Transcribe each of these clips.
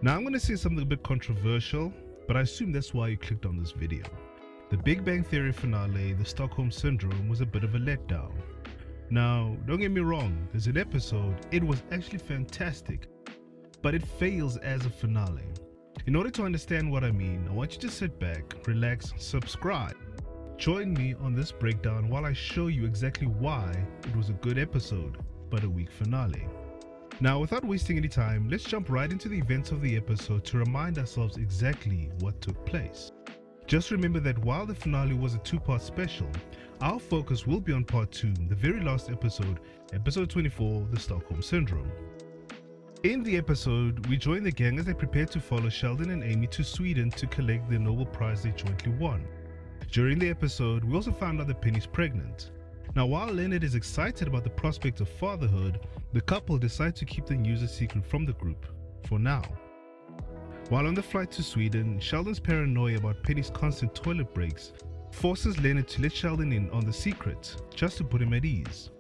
Now I'm going to say something a bit controversial, but I assume that's why you clicked on this video. The Big Bang Theory finale, the Stockholm Syndrome, was a bit of a letdown. Now, don't get me wrong, as an episode, it was actually fantastic, but it fails as a finale. In order to understand what I mean, I want you to sit back, relax, subscribe. Join me on this breakdown while I show you exactly why it was a good episode, but a weak finale. Now, without wasting any time, let's jump right into the events of the episode to remind ourselves exactly what took place. Just remember that while the finale was a two-part special, our focus will be on part 2, the very last episode, episode 24, the Stockholm Syndrome. In the episode, we join the gang as they prepare to follow Sheldon and Amy to Sweden to collect the Nobel Prize they jointly won. During the episode, we also found out that Penny's pregnant. Now, while Leonard is excited about the prospect of fatherhood, the couple decide to keep the news a secret from the group, for now. While on the flight to Sweden, Sheldon's paranoia about Penny's constant toilet breaks forces Leonard to let Sheldon in on the secret, just to put him at ease.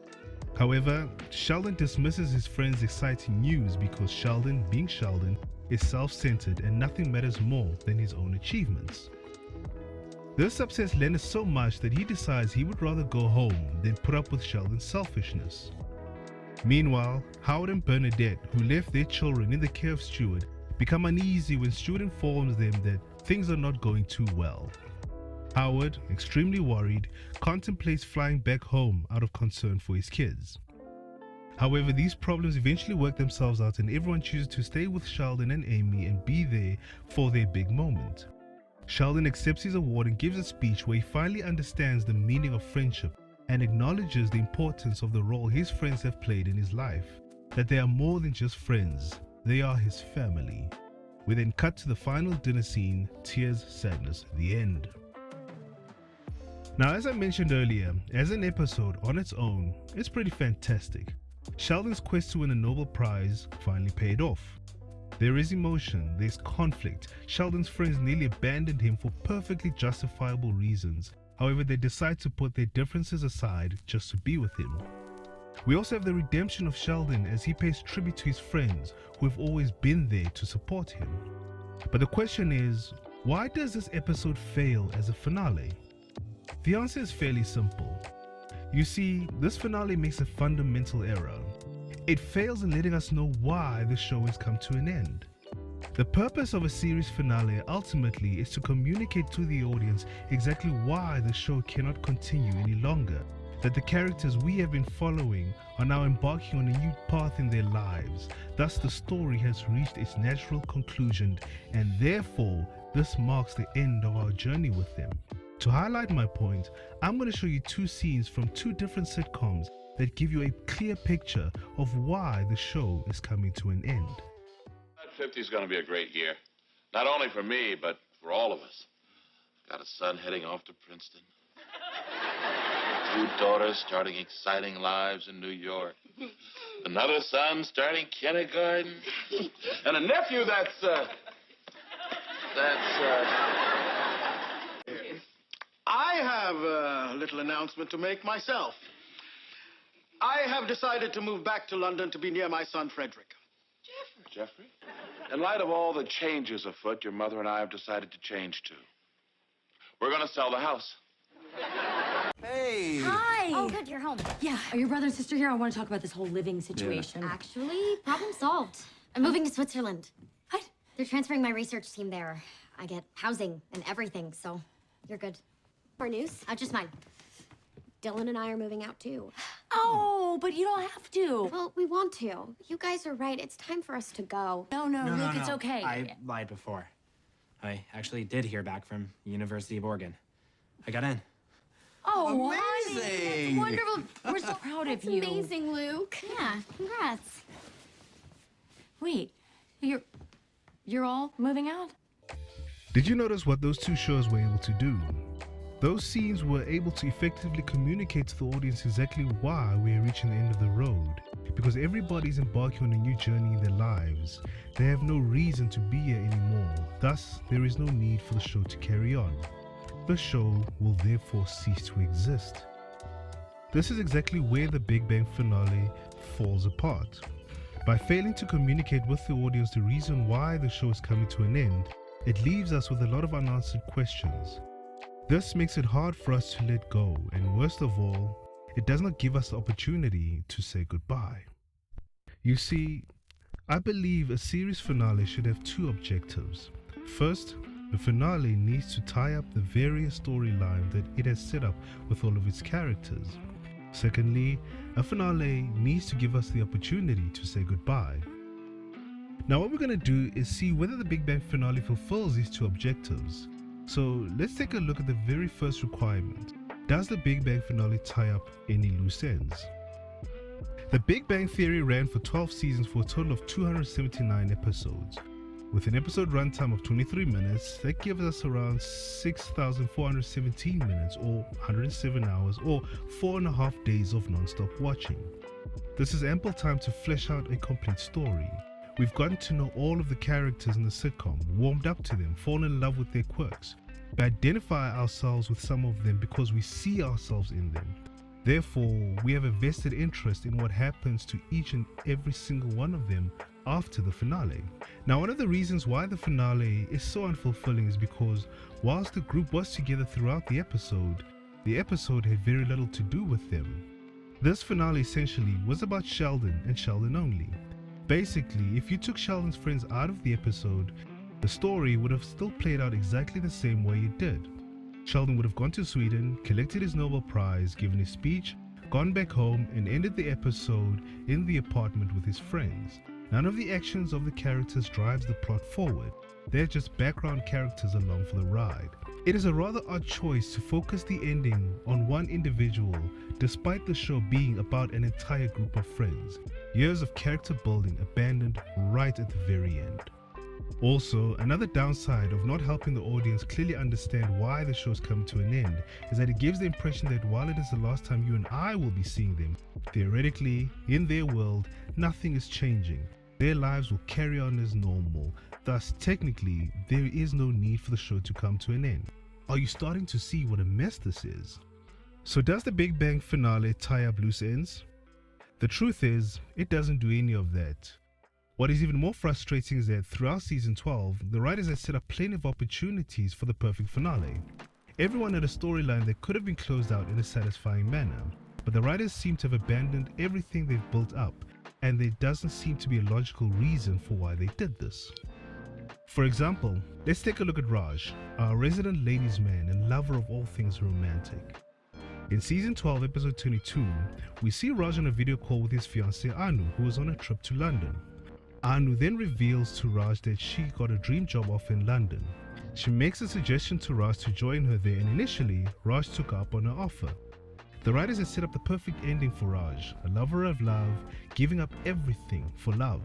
However, Sheldon dismisses his friend's exciting news because Sheldon, being Sheldon, is self-centered and nothing matters more than his own achievements. This upsets Leonard so much that he decides he would rather go home than put up with Sheldon's selfishness. Meanwhile, Howard and Bernadette, who left their children in the care of Stuart, become uneasy when Stuart informs them that things are not going too well. Howard, extremely worried, contemplates flying back home out of concern for his kids. However, these problems eventually work themselves out and everyone chooses to stay with Sheldon and Amy and be there for their big moment. Sheldon accepts his award and gives a speech where he finally understands the meaning of friendship and acknowledges the importance of the role his friends have played in his life, that they are more than just friends, they are his family. We then cut to the final dinner scene, tears, sadness, the end. Now, as I mentioned earlier, as an episode on its own, it's pretty fantastic. Sheldon's quest to win a Nobel Prize finally paid off. There is emotion, there's conflict. Sheldon's friends nearly abandoned him for perfectly justifiable reasons. However, they decide to put their differences aside just to be with him. We also have the redemption of Sheldon as he pays tribute to his friends who have always been there to support him. But the question is, why does this episode fail as a finale? The answer is fairly simple. You see, this finale makes a fundamental error. It fails in letting us know why the show has come to an end. The purpose of a series finale ultimately is to communicate to the audience exactly why the show cannot continue any longer, that the characters we have been following are now embarking on a new path in their lives. Thus, the story has reached its natural conclusion, and therefore, this marks the end of our journey with them. To highlight my point, I'm going to show you 2 scenes from 2 different sitcoms that give you a clear picture of why the show is coming to an end. 50 is going to be a great year. Not only for me, but for all of us. Got a son heading off to Princeton. 2 daughters starting exciting lives in New York. Another son starting kindergarten. And a nephew that's I have a little announcement to make myself. I have decided to move back to London to be near my son, Frederick. Jeffrey? In light of all the changes afoot, your mother and I have decided to change too. We're going to sell the house. Hey! Hi! Oh, good, you're home. Yeah, are your brother and sister here? I want to talk about this whole living situation. Yeah. Actually, problem solved. I'm moving to Switzerland. What? They're transferring my research team there. I get housing and everything, so you're good. More news? Just mine. Dylan and I are moving out, too. Oh, but you don't have to. Well, we want to. You guys are right. It's time for us to go. No, Luke, it's okay. I lied before. I actually did hear back from University of Oregon. I got in. Oh, amazing! Honey, that's wonderful. We're so proud of you. Amazing, Luke. Yeah, congrats. Wait, you're all moving out? Did you notice what those 2 shows were able to do? Those scenes were able to effectively communicate to the audience exactly why we are reaching the end of the road. Because everybody's embarking on a new journey in their lives. They have no reason to be here anymore. Thus, there is no need for the show to carry on. The show will therefore cease to exist. This is exactly where the Big Bang finale falls apart. By failing to communicate with the audience the reason why the show is coming to an end, it leaves us with a lot of unanswered questions. This makes it hard for us to let go, and worst of all, it does not give us the opportunity to say goodbye. You see, I believe a series finale should have two objectives. First, the finale needs to tie up the various storylines that it has set up with all of its characters. Secondly, a finale needs to give us the opportunity to say goodbye. Now what we're going to do is see whether the Big Bang finale fulfills these two objectives. So let's take a look at the very first requirement. Does the Big Bang finale tie up any loose ends? The Big Bang Theory ran for 12 seasons for a total of 279 episodes. With an episode runtime of 23 minutes, that gives us around 6,417 minutes or 107 hours or 4.5 days of non-stop watching. This is ample time to flesh out a complete story. We've gotten to know all of the characters in the sitcom, warmed up to them, fallen in love with their quirks. We identify ourselves with some of them because we see ourselves in them. Therefore, we have a vested interest in what happens to each and every single one of them after the finale. Now, one of the reasons why the finale is so unfulfilling is because whilst the group was together throughout the episode had very little to do with them. This finale essentially was about Sheldon and Sheldon only. Basically, if you took Sheldon's friends out of the episode, the story would have still played out exactly the same way it did. Sheldon would have gone to Sweden, collected his Nobel Prize, given his speech, gone back home, and ended the episode in the apartment with his friends. None of the actions of the characters drives the plot forward. They're just background characters along for the ride. It is a rather odd choice to focus the ending on one individual, despite the show being about an entire group of friends. Years of character building abandoned right at the very end. Also, another downside of not helping the audience clearly understand why the show's come to an end is that it gives the impression that while it is the last time you and I will be seeing them, theoretically, in their world, nothing is changing. Their lives will carry on as normal. Thus, technically, there is no need for the show to come to an end. Are you starting to see what a mess this is? So does the Big Bang finale tie up loose ends? The truth is, it doesn't do any of that. What is even more frustrating is that throughout season 12, the writers had set up plenty of opportunities for the perfect finale. Everyone had a storyline that could have been closed out in a satisfying manner, but the writers seem to have abandoned everything they've built up, and there doesn't seem to be a logical reason for why they did this. For example, let's take a look at Raj, our resident ladies' man and lover of all things romantic. In season 12, episode 22, we see Raj on a video call with his fiancée Anu, who was on a trip to London. Anu then reveals to Raj that she got a dream job offer in London. She makes a suggestion to Raj to join her there, and initially, Raj took up on her offer. The writers had set up the perfect ending for Raj, a lover of love, giving up everything for love.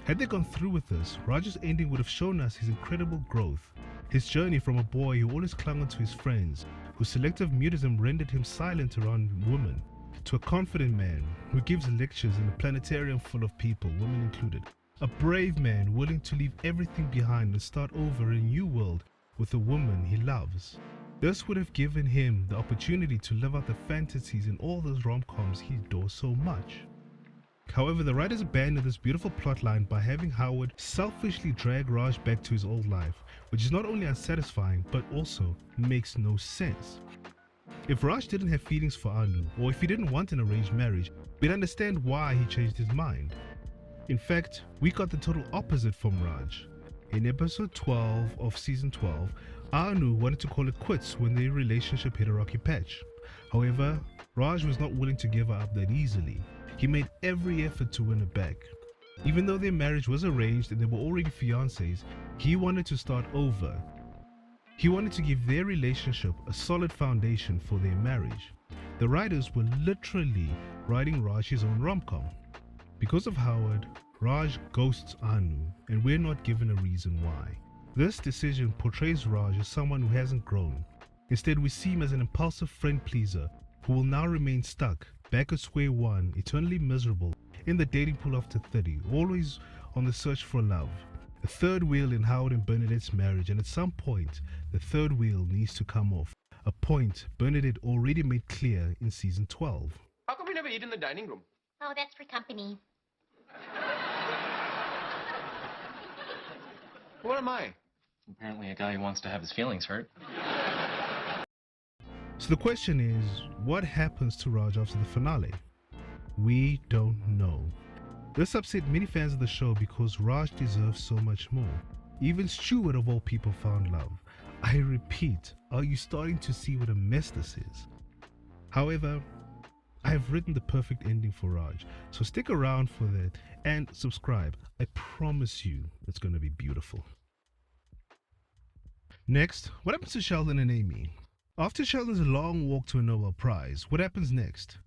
Had they gone through with this, Raj's ending would have shown us his incredible growth, his journey from a boy who always clung onto his friends, whose selective mutism rendered him silent around women, to a confident man who gives lectures in a planetarium full of people, women included. A brave man willing to leave everything behind and start over in a new world with a woman he loves. This would have given him the opportunity to live out the fantasies in all those rom-coms he adores so much. However, the writers abandoned this beautiful plotline by having Howard selfishly drag Raj back to his old life, which is not only unsatisfying but also makes no sense. If Raj didn't have feelings for Anu, or if he didn't want an arranged marriage, we'd understand why he changed his mind. In fact, we got the total opposite from Raj. In episode 12 of season 12, Anu wanted to call it quits when their relationship hit a rocky patch. However, Raj was not willing to give her up that easily. He made every effort to win her back. Even though their marriage was arranged and they were already fiancés, he wanted to start over. He wanted to give their relationship a solid foundation for their marriage. The writers were literally writing Raj his own rom-com. Because of Howard, Raj ghosts Anu, and we're not given a reason why. This decision portrays Raj as someone who hasn't grown. Instead, we see him as an impulsive friend pleaser who will now remain stuck, back at square one, eternally miserable, in the dating pool after 30, always on the search for love. A third wheel in Howard and Bernadette's marriage, and at some point, the third wheel needs to come off. A point Bernadette already made clear in season 12. How come we never eat in the dining room? Oh, that's for company. What am I? Apparently a guy who wants to have his feelings hurt. So the question is, what happens to Raj after the finale? We don't know. This upset many fans of the show because Raj deserves so much more. Even Stewart of all people found love. I repeat, are you starting to see what a mess this is? However, I have written the perfect ending for Raj, so stick around for that and subscribe. I promise you it's going to be beautiful. Next, what happens to Sheldon and Amy? After Sheldon's long walk to a Nobel Prize, what happens next?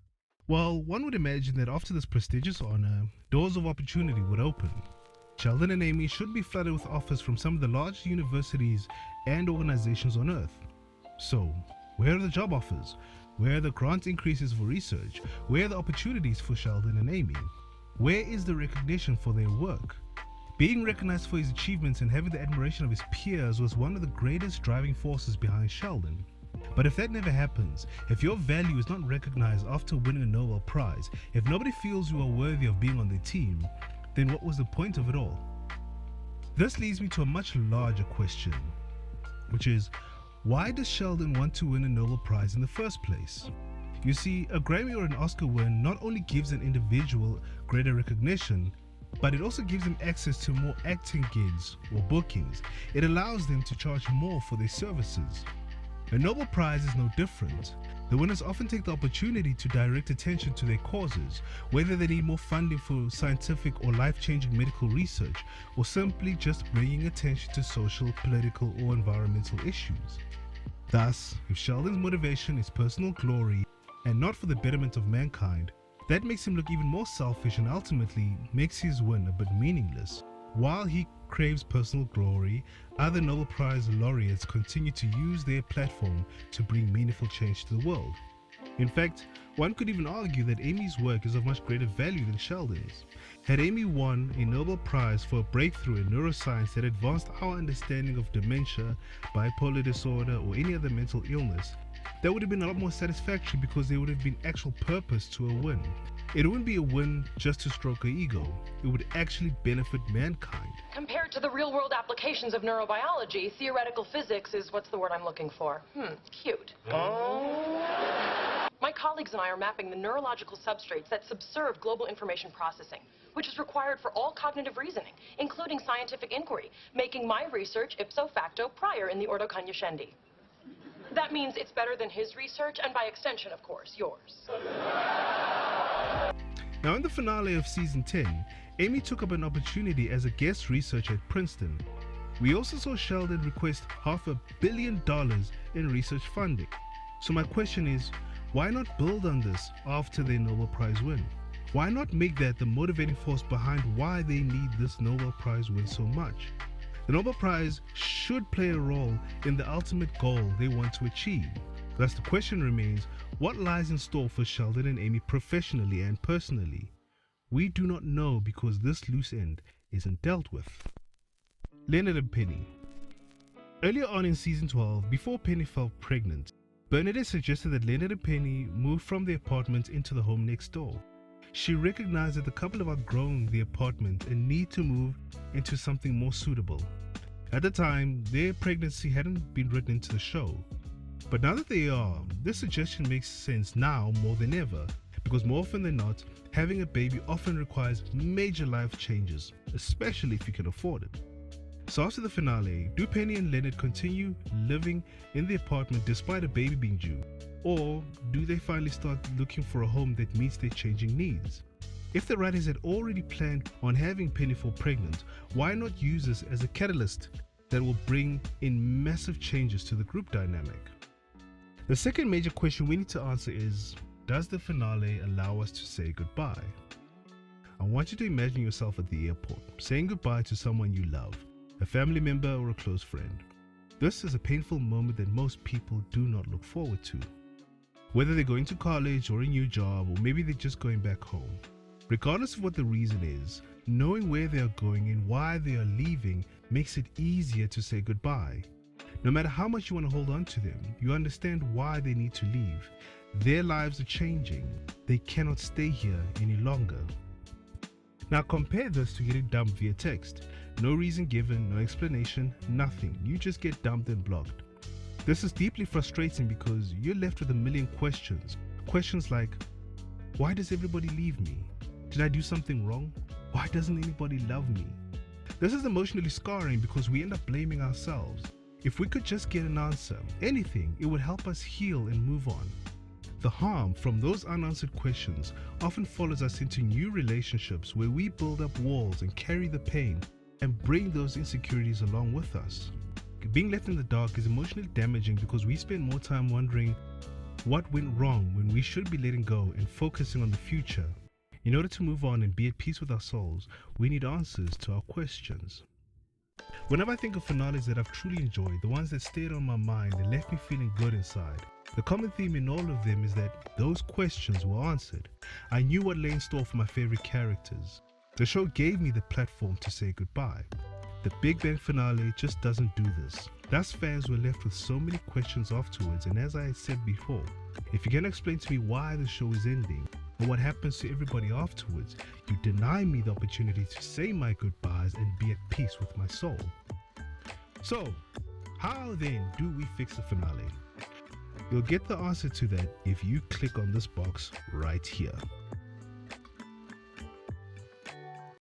Well, one would imagine that after this prestigious honor, doors of opportunity would open. Sheldon and Amy should be flooded with offers from some of the largest universities and organizations on Earth. So, where are the job offers? Where are the grant increases for research? Where are the opportunities for Sheldon and Amy? Where is the recognition for their work? Being recognized for his achievements and having the admiration of his peers was one of the greatest driving forces behind Sheldon. But if that never happens, if your value is not recognized after winning a Nobel Prize, if nobody feels you are worthy of being on their team, then what was the point of it all? This leads me to a much larger question, which is, why does Sheldon want to win a Nobel Prize in the first place? You see, a Grammy or an Oscar win not only gives an individual greater recognition, but it also gives them access to more acting gigs or bookings. It allows them to charge more for their services. A Nobel Prize is no different. The winners often take the opportunity to direct attention to their causes, whether they need more funding for scientific or life-changing medical research, or simply just bringing attention to social, political, or environmental issues. Thus, if Sheldon's motivation is personal glory and not for the betterment of mankind, that makes him look even more selfish and ultimately makes his win a bit meaningless. While he craves personal glory, other Nobel Prize laureates continue to use their platform to bring meaningful change to the world. In fact, one could even argue that Amy's work is of much greater value than Sheldon's. Had Amy won a Nobel Prize for a breakthrough in neuroscience that advanced our understanding of dementia, bipolar disorder, or any other mental illness, that would have been a lot more satisfactory because there would have been actual purpose to a win. It wouldn't be a win just to stroke her ego. It would actually benefit mankind. Compared to the real-world applications of neurobiology, theoretical physics is what's the word I'm looking for? Cute. My colleagues and I are mapping the neurological substrates that subserve global information processing, which is required for all cognitive reasoning, including scientific inquiry, making my research ipso facto prior in the ordo cognoscendi. That means it's better than his research, and by extension, of course, yours. Now, in the finale of season 10, Amy took up an opportunity as a guest researcher at Princeton. We also saw Sheldon request $500 million in research funding. So my question is, why not build on this after their Nobel Prize win? Why not make that the motivating force behind why they need this Nobel Prize win so much? The Nobel Prize should play a role in the ultimate goal they want to achieve. Thus the question remains, what lies in store for Sheldon and Amy professionally and personally? We do not know because this loose end isn't dealt with. Leonard and Penny. Earlier on in season 12, before Penny fell pregnant, Bernadette suggested that Leonard and Penny move from their apartment into the home next door. She recognized that the couple have outgrown the apartment and need to move into something more suitable. At the time, their pregnancy hadn't been written into the show. But now that they are, this suggestion makes sense now more than ever, because more often than not, having a baby often requires major life changes, especially if you can afford it. So after the finale, do Penny and Leonard continue living in the apartment despite a baby being due? Or do they finally start looking for a home that meets their changing needs? If the writers had already planned on having Penny fall pregnant, why not use this as a catalyst that will bring in massive changes to the group dynamic? The second major question we need to answer is, does the finale allow us to say goodbye? I want you to imagine yourself at the airport, saying goodbye to someone you love, a family member or a close friend. This is a painful moment that most people do not look forward to. Whether they're going to college or a new job, or maybe they're just going back home. Regardless of what the reason is, knowing where they are going and why they are leaving makes it easier to say goodbye. No matter how much you want to hold on to them, you understand why they need to leave. Their lives are changing. They cannot stay here any longer. Now compare this to getting dumped via text. No reason given, no explanation, nothing. You just get dumped and blocked. This is deeply frustrating because you're left with a million questions. Questions like, why does everybody leave me? Did I do something wrong? Why doesn't anybody love me? This is emotionally scarring because we end up blaming ourselves. If we could just get an answer, anything, it would help us heal and move on. The harm from those unanswered questions often follows us into new relationships where we build up walls and carry the pain and bring those insecurities along with us. Being left in the dark is emotionally damaging because we spend more time wondering what went wrong when we should be letting go and focusing on the future. In order to move on and be at peace with our souls, we need answers to our questions. Whenever I think of finales that I've truly enjoyed, the ones that stayed on my mind and left me feeling good inside, the common theme in all of them is that those questions were answered. I knew what lay in store for my favorite characters. The show gave me the platform to say goodbye. The Big Bang finale just doesn't do this. Thus, fans were left with so many questions afterwards, and as I had said before, if you can explain to me why the show is ending, or what happens to everybody afterwards, you deny me the opportunity to say my goodbyes and be at peace with my soul. So, how then do we fix the finale? You'll get the answer to that if you click on this box right here.